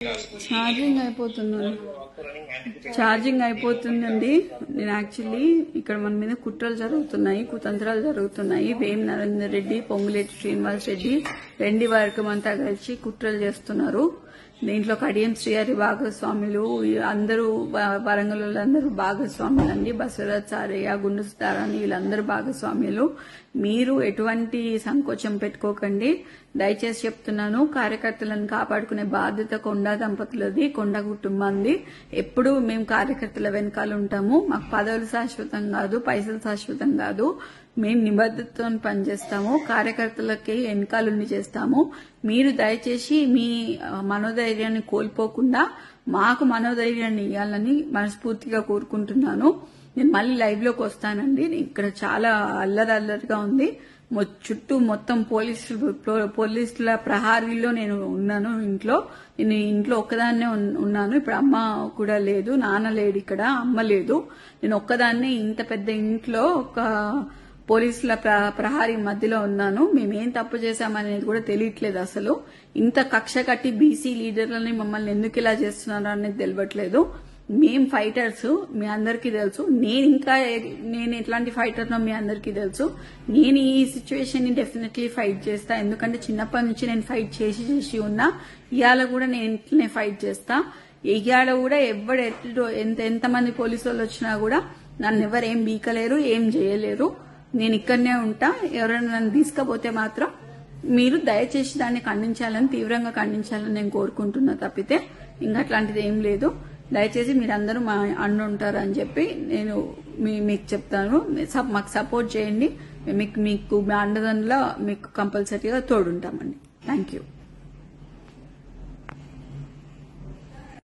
Charging అయిపోతుందండి. నేను actually ఇక్కడ మన మీద కుట్రలు జరుగుతున్నాయి, కుతంత్రాలు జరుగుతున్నాయి. వేం నరేందర్ రెడ్డి, పొంగులేటి శ్రీనివాస్ రెడ్డి, రెండి వర్గం అంతా కలిసి కుట్రలు చేస్తున్నారు. దీంట్లో కడియం శ్రీహరి భాగస్వాములు, అందరూ వరంగల్ వాళ్ళందరూ భాగస్వాములు అండి. బసవరాజ్ సారయ్య, గుండు సుధారాణి వీళ్ళందరూ భాగస్వాములు. మీరు ఎటువంటి సంకోచం పెట్టుకోకండి. దయచేసి చెప్తున్నాను, కార్యకర్తలను కాపాడుకునే బాధ్యత కొండా దంపతులది, కొండా కుటుంబాన్ని. ఎప్పుడు మేము కార్యకర్తల వెనకాల ఉంటాము. మాకు పదవులు శాశ్వతం కాదు, పైసలు శాశ్వతం కాదు. మేము నిబద్ధతతో పనిచేస్తాము, కార్యకర్తలకి వెనకాలని చేస్తాము. మీరు దయచేసి మీ మనోధైర్యాన్ని కోల్పోకుండా మాకు మనోధైర్యాన్ని ఇవ్వాలని మనస్ఫూర్తిగా కోరుకుంటున్నాను. నేను మళ్ళీ లైవ్ లోకి వస్తానండి. ఇక్కడ చాలా అల్లరిగా ఉంది. చుట్టూ మొత్తం పోలీసుల ప్రహారీలో నేను ఉన్నాను. నేను ఇంట్లో ఒక్కదాన్నే ఉన్నాను. ఇప్పుడు అమ్మ కూడా లేదు, నాన్న లేడు, ఇక్కడ అమ్మ లేదు. నేను ఒక్కదాన్నే ఇంత పెద్ద ఇంట్లో ఒక పోలీసుల ప్రహారీ మధ్యలో ఉన్నాను. మేమేం తప్పు చేశామనేది కూడా తెలియట్లేదు. అసలు ఇంత కక్ష కట్టి బీసీ లీడర్లని మమ్మల్ని ఎందుకు ఇలా చేస్తున్నారో అనేది తెలియట్లేదు. మేం ఫైటర్స్, మీ అందరికీ తెలుసు. నేను ఎట్లాంటి ఫైటర్నో మీ అందరికీ తెలుసు. నేను ఈ సిచ్యువేషన్ ని డెఫినెట్లీ ఫైట్ చేస్తా. ఎందుకంటే చిన్నప్పటి నుంచి నేను ఫైట్ చేసి ఉన్నా. ఇవాళ కూడా నేను ఇట్లనే ఫైట్ చేస్తా. ఇవాళ కూడా ఎంతమంది పోలీసు వాళ్ళు వచ్చినా కూడా నన్ను ఎవరేం బీకలేరు, ఏం చేయలేరు. నేను ఇక్కడనే ఉంటా. ఎవరైనా నన్ను తీసుకపోతే మాత్రం మీరు దయచేసి దాన్ని తీవ్రంగా ఖండించాలని నేను కోరుకుంటున్నా. తప్పితే ఇంకా అట్లాంటిది ఏం లేదు. దయచేసి మీరందరూ మా అండ ఉంటారని చెప్పి నేను మీకు చెప్తాను. మాకు సపోర్ట్ చేయండి. మీకు మీ అండదండలో మీకు కంపల్సరీగా తోడుంటామండి. Thank you.